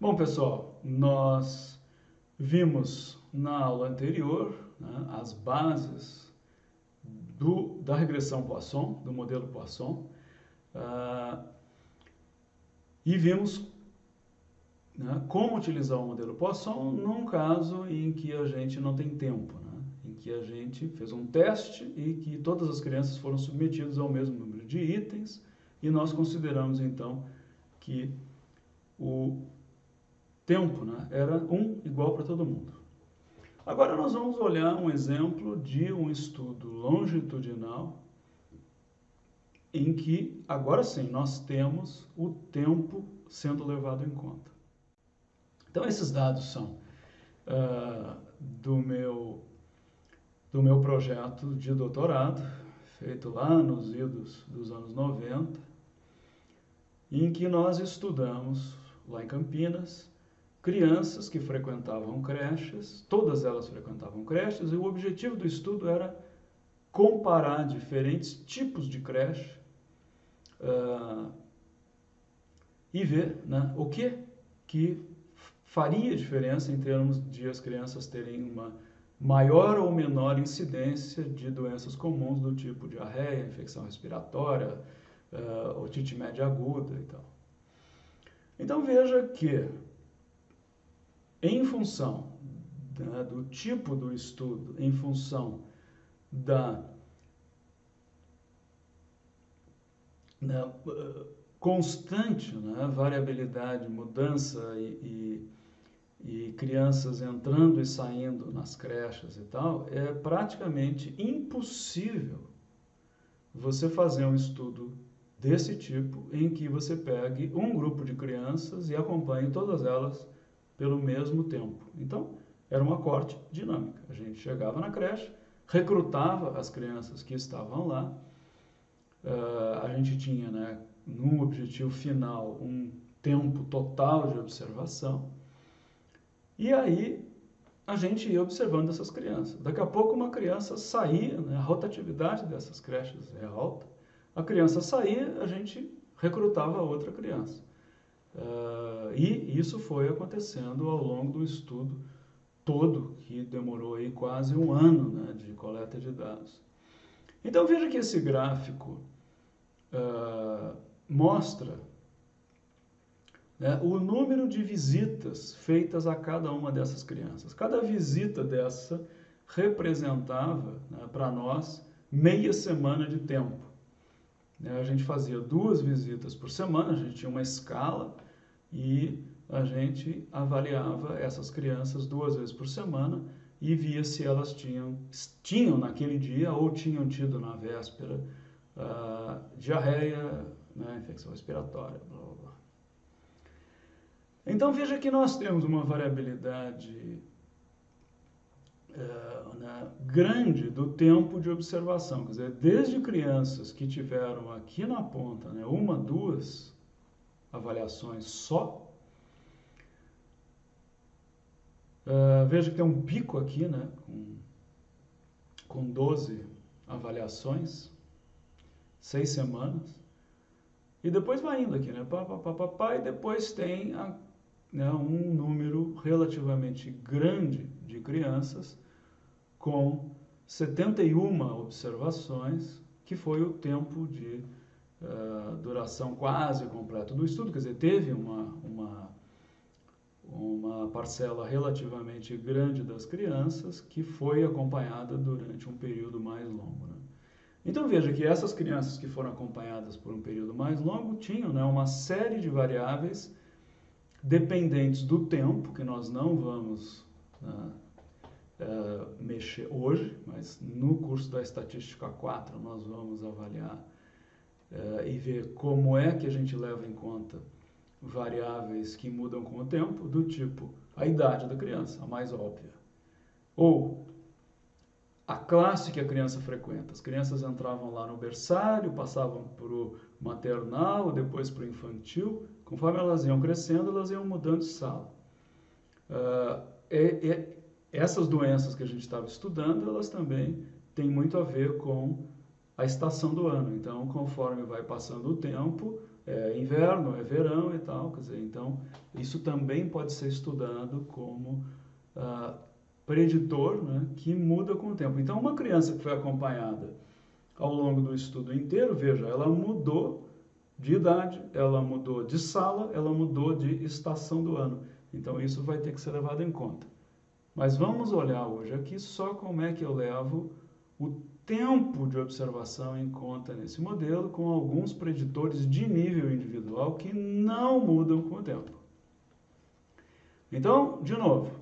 Bom, pessoal, nós vimos na aula anterior, né, as bases da regressão Poisson, do modelo Poisson, e vimos, né, como utilizar o modelo Poisson num caso em que a gente não tem tempo, né, em que a gente fez um teste e que todas as crianças foram submetidas ao mesmo número de itens e nós consideramos então que o tempo, né, era igual para todo mundo. Agora nós vamos olhar um exemplo de um estudo longitudinal em que, agora sim, nós temos o tempo sendo levado em conta. Então esses dados são do meu projeto de doutorado, feito lá nos idos dos anos 90, em que nós estudamos, lá em Campinas, crianças que frequentavam creches, todas elas frequentavam creches, e o objetivo do estudo era comparar diferentes tipos de creche e ver, né, o que faria diferença em termos de as crianças terem uma maior ou menor incidência de doenças comuns do tipo diarreia, infecção respiratória, otite média aguda e tal. Então veja que em função, né, do tipo do estudo, em função da constante, né, variabilidade, mudança e crianças entrando e saindo nas creches e tal, é praticamente impossível você fazer um estudo desse tipo em que você pegue um grupo de crianças e acompanhe todas elas pelo mesmo tempo. Então, era uma corte dinâmica. A gente chegava na creche, recrutava as crianças que estavam lá, a gente tinha, né, num objetivo final, um tempo total de observação, e aí a gente ia observando essas crianças. Daqui a pouco uma criança saía, né, a rotatividade dessas creches é alta, a criança saía, a gente recrutava outra criança. E isso foi acontecendo ao longo do estudo todo, que demorou aí quase um ano, né, de coleta de dados. Então veja que esse gráfico mostra, né, o número de visitas feitas a cada uma dessas crianças. Cada visita dessa representava, né, para nós meia semana de tempo. A gente fazia 2 visitas por semana, a gente tinha uma escala e a gente avaliava essas crianças 2 vezes por semana e via se elas tinham naquele dia ou tinham tido na véspera diarreia, né, infecção respiratória, blá, blá, blá. Então veja que nós temos uma variabilidade né, grande do tempo de observação, quer dizer, desde crianças que tiveram aqui na ponta, né, 1, 2 avaliações só, veja que tem um pico aqui, né, com 12 avaliações, 6 semanas, e depois vai indo aqui, né, e depois tem né, um número relativamente grande de crianças com 71 observações, que foi o tempo de duração quase completo do estudo, quer dizer, teve uma parcela relativamente grande das crianças que foi acompanhada durante um período mais longo, né? Então veja que essas crianças que foram acompanhadas por um período mais longo tinham, né, uma série de variáveis dependentes do tempo, que nós não vamos mexer hoje, mas no curso da Estatística 4 nós vamos avaliar e ver como é que a gente leva em conta variáveis que mudam com o tempo, do tipo a idade da criança, a mais óbvia, ou a classe que a criança frequenta. As crianças entravam lá no berçário, passavam para o maternal, depois para o infantil. Conforme elas iam crescendo, elas iam mudando de sala. Essas doenças que a gente estava estudando, elas também têm muito a ver com a estação do ano. Então, conforme vai passando o tempo, é inverno, é verão e tal, quer dizer, então isso também pode ser estudado como preditor, né, que muda com o tempo. Então uma criança que foi acompanhada ao longo do estudo inteiro, veja, ela mudou de idade, ela mudou de sala, ela mudou de estação do ano. Então isso vai ter que ser levado em conta. Mas vamos olhar hoje aqui só como é que eu levo o tempo de observação em conta nesse modelo, com alguns preditores de nível individual que não mudam com o tempo. Então, de novo,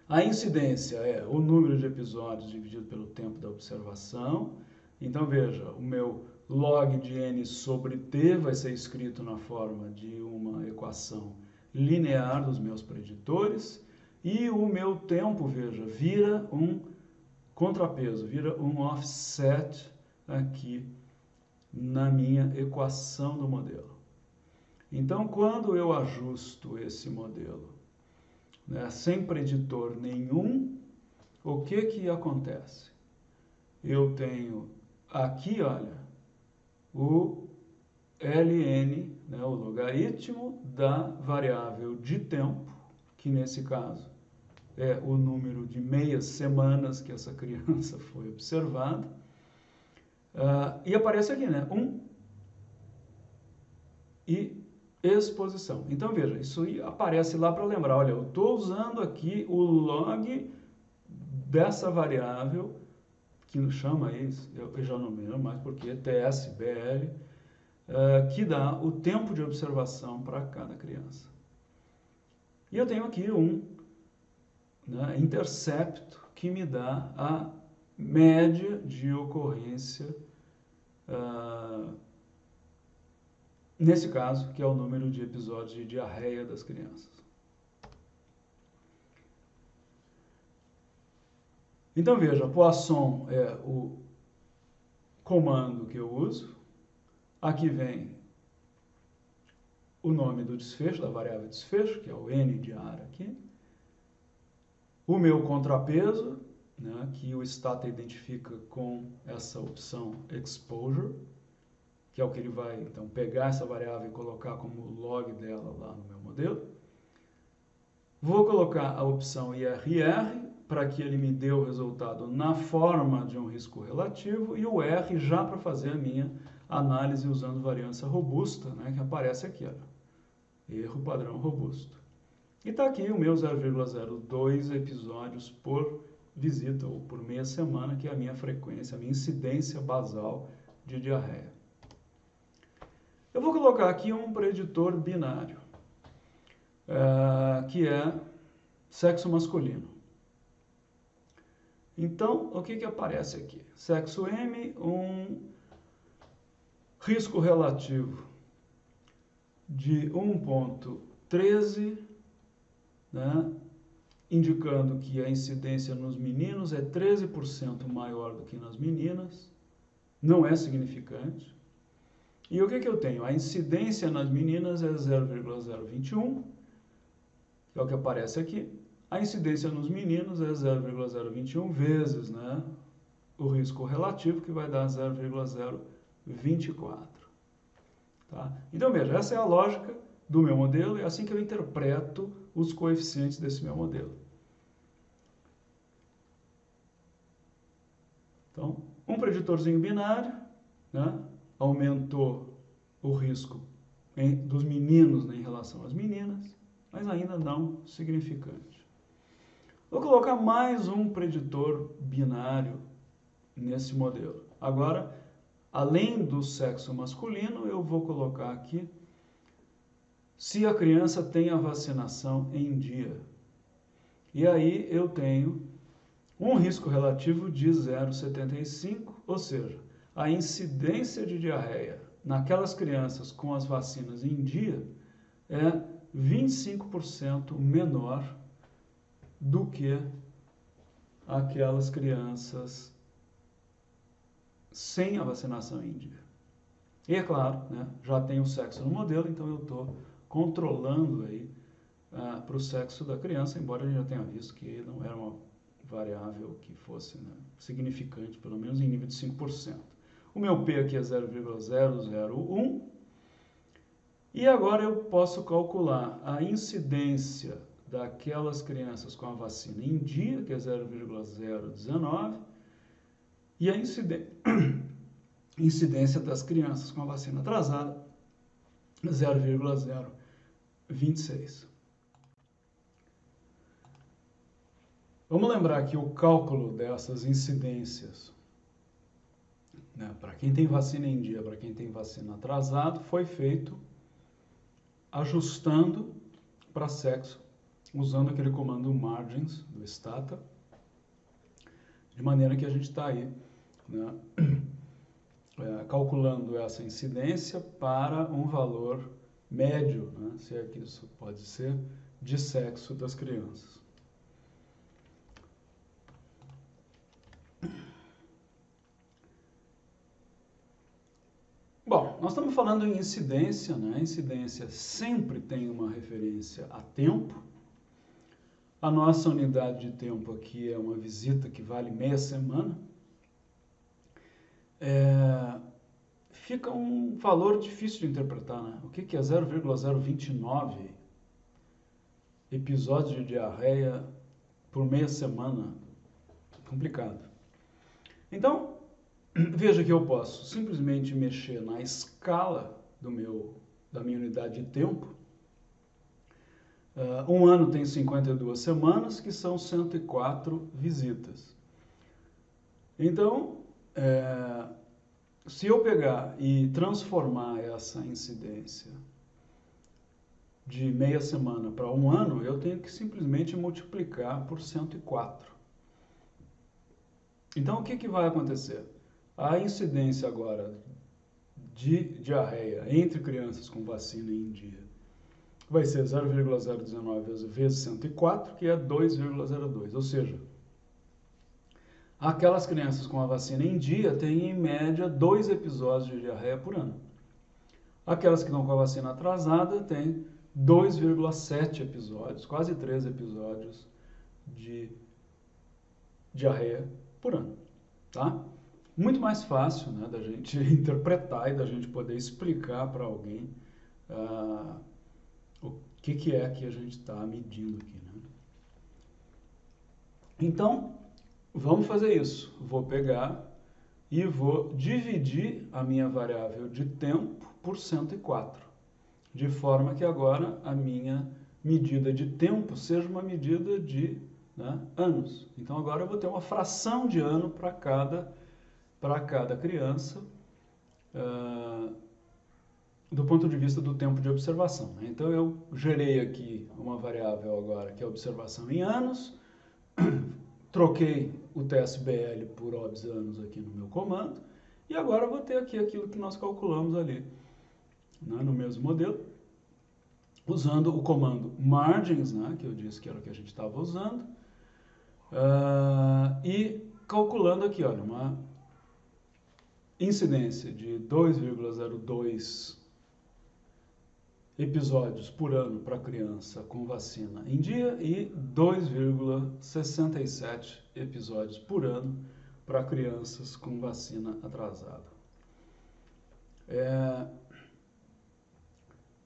a incidência é o número de episódios dividido pelo tempo da observação. Então, veja, o meu log de n sobre t vai ser escrito na forma de uma equação linear dos meus preditores. E o meu tempo, veja, vira um contrapeso, vira um offset aqui na minha equação do modelo. Então, quando eu ajusto esse modelo, né, sem preditor nenhum, o que acontece? Eu tenho aqui, olha, o ln, né, o logaritmo da variável de tempo, que nesse caso é o número de meias semanas que essa criança foi observada, e aparece aqui, né, 1 e exposição. Então, veja, isso aparece lá para lembrar, olha, eu estou usando aqui o log dessa variável, que chama isso, eu já não me lembro mais porque é TSBL, que dá o tempo de observação para cada criança. E eu tenho aqui um, né, intercepto que me dá a média de ocorrência, nesse caso, que é o número de episódios de diarreia das crianças. Então veja, Poisson é o comando que eu uso. Aqui vem o nome do desfecho, da variável desfecho, que é o n diar aqui. O meu contrapeso, né, que o Stata identifica com essa opção exposure, que é o que ele vai então pegar essa variável e colocar como log dela lá no meu modelo. Vou colocar a opção IRR para que ele me dê o resultado na forma de um risco relativo e o R já para fazer a minha análise usando variância robusta, né, que aparece aqui, olha, erro padrão robusto. E está aqui o meu 0,02 episódios por visita ou por meia semana, que é a minha frequência, a minha incidência basal de diarreia. Eu vou colocar aqui um preditor binário, que é sexo masculino. Então, o que aparece aqui? Sexo M, um risco relativo de 1,13, né, indicando que a incidência nos meninos é 13% maior do que nas meninas, não é significante. E o que eu tenho? A incidência nas meninas é 0,021, que é o que aparece aqui. A incidência nos meninos é 0,021 vezes, né, o risco relativo, que vai dar 0,024. Tá? Então, veja, essa é a lógica do meu modelo, e é assim que eu interpreto os coeficientes desse meu modelo. Então, um preditorzinho binário, né, aumentou o risco dos meninos, né, em relação às meninas, mas ainda não significante. Vou colocar mais um preditor binário nesse modelo. Agora, além do sexo masculino, eu vou colocar aqui se a criança tem a vacinação em dia. E aí eu tenho um risco relativo de 0,75, ou seja, a incidência de diarreia naquelas crianças com as vacinas em dia é 25% menor do que aquelas crianças sem a vacinação em dia. E é claro, né, já tem o sexo no modelo, então eu estou controlando aí para o sexo da criança, embora a gente já tenha visto que não era uma variável que fosse, né, significante, pelo menos em nível de 5%. O meu P aqui é 0,001 E agora eu posso calcular a incidência daquelas crianças com a vacina em dia, que é 0,019, e a incidência das crianças com a vacina atrasada, 0,026. Vamos lembrar que o cálculo dessas incidências, né, para quem tem vacina em dia, para quem tem vacina atrasado, foi feito ajustando para sexo, usando aquele comando margins do Stata, de maneira que a gente está aí, né, calculando essa incidência para um valor médio, né, se é que isso pode ser, de sexo das crianças. Bom, nós estamos falando em incidência, né? A incidência sempre tem uma referência a tempo. A nossa unidade de tempo aqui é uma visita que vale meia semana. Fica um valor difícil de interpretar, né? O que é 0,029 episódios de diarreia por meia semana? Complicado. Então, veja que eu posso simplesmente mexer na escala da minha unidade de tempo. Um ano tem 52 semanas, que são 104 visitas. Então, se eu pegar e transformar essa incidência de meia semana para um ano, eu tenho que simplesmente multiplicar por 104. Então, o que vai acontecer? A incidência agora de diarreia entre crianças com vacina em dia vai ser 0,019 vezes 104, que é 2,02. Ou seja, aquelas crianças com a vacina em dia têm, em média, 2 episódios de diarreia por ano. Aquelas que estão com a vacina atrasada têm 2,7 episódios, quase 3 episódios de diarreia por ano. Tá? Muito mais fácil, né, da gente interpretar e da gente poder explicar para alguém o que é que a gente está medindo aqui. Né? Então, vamos fazer isso. Vou pegar e vou dividir a minha variável de tempo por 104, de forma que agora a minha medida de tempo seja uma medida de, né, anos. Então agora eu vou ter uma fração de ano para cada criança, do ponto de vista do tempo de observação. Né? Então eu gerei aqui uma variável agora que é observação em anos, troquei o TSBL por obs anos aqui no meu comando, e agora eu vou ter aqui aquilo que nós calculamos ali, né, no mesmo modelo, usando o comando margins, né, que eu disse que era o que a gente estava usando, e calculando aqui, olha, uma incidência de 2,02 episódios por ano para criança com vacina em dia e 2,67 episódios por ano para crianças com vacina atrasada.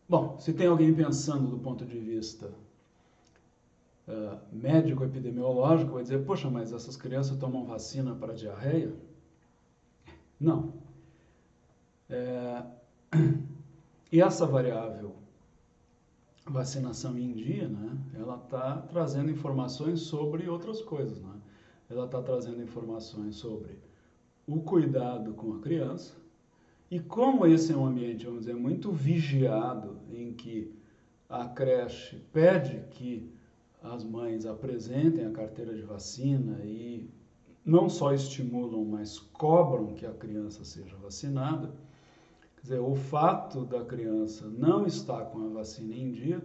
Bom, se tem alguém pensando do ponto de vista médico-epidemiológico, vai dizer, poxa, mas essas crianças tomam vacina para diarreia? Não. E essa variável vacinação em dia, né, ela está trazendo informações sobre outras coisas. Né? Ela está trazendo informações sobre o cuidado com a criança e como esse é um ambiente, vamos dizer, muito vigiado, em que a creche pede que as mães apresentem a carteira de vacina e não só estimulam, mas cobram que a criança seja vacinada. Quer dizer, o fato da criança não estar com a vacina em dia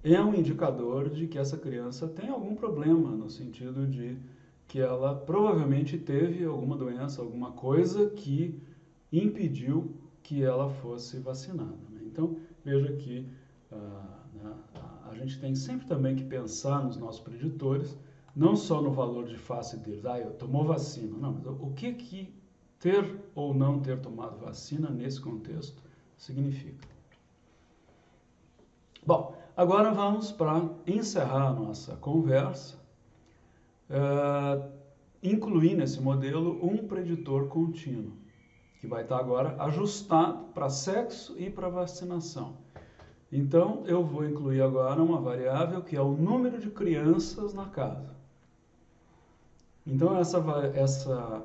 é um indicador de que essa criança tem algum problema, no sentido de que ela provavelmente teve alguma doença, alguma coisa que impediu que ela fosse vacinada. Né? Então, veja que a gente tem sempre também que pensar nos nossos preditores, não só no valor de face deles, tomou vacina, não, mas o que ter ou não ter tomado vacina nesse contexto significa. Bom, agora vamos para encerrar a nossa conversa, incluir nesse modelo um preditor contínuo, que vai estar agora ajustado para sexo e para vacinação. Então, eu vou incluir agora uma variável que é o número de crianças na casa. Então, essa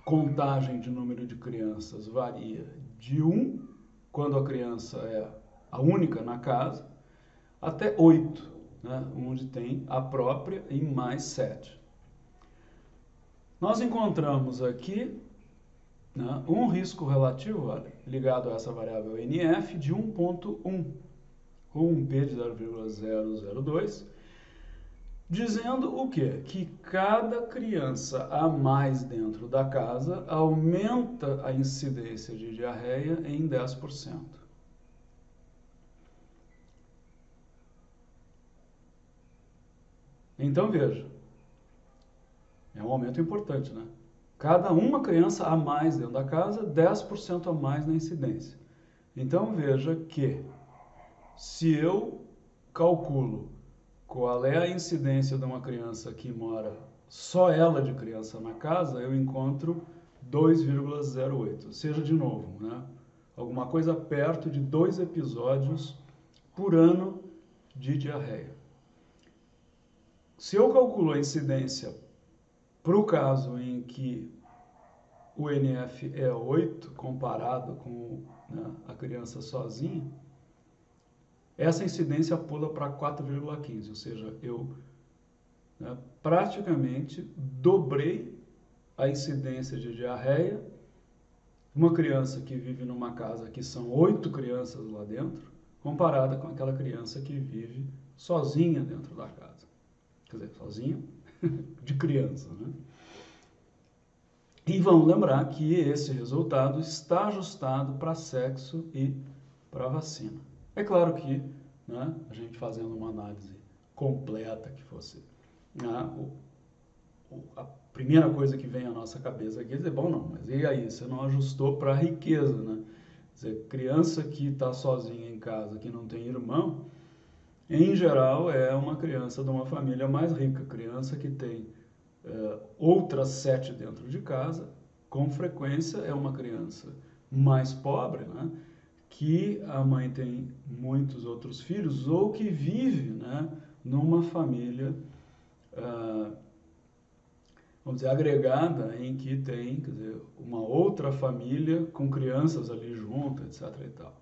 contagem de número de crianças varia de 1, quando a criança é a única na casa, até 8, né, onde tem a própria e mais 7. Nós encontramos aqui, né, um risco relativo, olha, ligado a essa variável NF de 1,1, com um P de 0,002, dizendo o quê? Que cada criança a mais dentro da casa aumenta a incidência de diarreia em 10%. Então veja, é um aumento importante, né? Cada uma criança a mais dentro da casa, 10% a mais na incidência. Então veja que se eu calculo qual é a incidência de uma criança que mora só ela de criança na casa, eu encontro 2,08. Ou seja, de novo, né? Alguma coisa perto de 2 episódios por ano de diarreia. Se eu calculo a incidência para o caso em que o NF é 8, comparado com, né, a criança sozinha, essa incidência pula para 4,15, ou seja, eu, né, praticamente dobrei a incidência de diarreia. Uma criança que vive numa casa que são 8 crianças lá dentro, comparada com aquela criança que vive sozinha dentro da casa. Quer dizer, sozinha de criança, né? E vamos lembrar que esse resultado está ajustado para sexo e para vacina. É claro que, né, a gente fazendo uma análise completa que fosse, né, a primeira coisa que vem à nossa cabeça aqui é dizer, bom, não, mas e aí, você não ajustou para a riqueza, né? Quer dizer, criança que está sozinha em casa, que não tem irmão, em geral é uma criança de uma família mais rica, criança que tem outras 7 dentro de casa, com frequência é uma criança mais pobre, né? Que a mãe tem muitos outros filhos ou que vive, né, numa família, vamos dizer, agregada, em que tem, quer dizer, uma outra família com crianças ali junto, etc. e tal.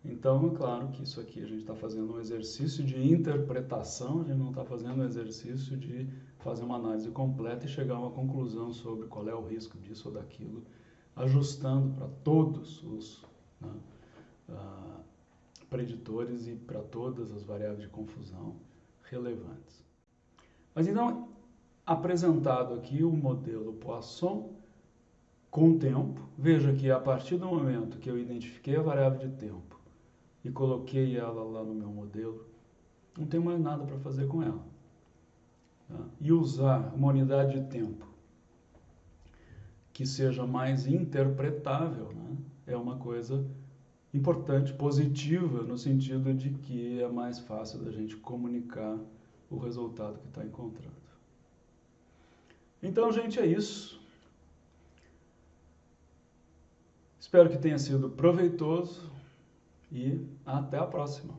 Então, é claro que isso aqui a gente está fazendo um exercício de interpretação, a gente não está fazendo um exercício de fazer uma análise completa e chegar a uma conclusão sobre qual é o risco disso ou daquilo, ajustando para todos os, né, preditores e para todas as variáveis de confusão relevantes. Mas então, apresentado aqui o modelo Poisson com o tempo, veja que a partir do momento que eu identifiquei a variável de tempo e coloquei ela lá no meu modelo, não tenho mais nada para fazer com ela. Tá? E usar uma unidade de tempo que seja mais interpretável, né, é uma coisa importante, positiva, no sentido de que é mais fácil da gente comunicar o resultado que está encontrando. Então, gente, é isso. Espero que tenha sido proveitoso e até a próxima.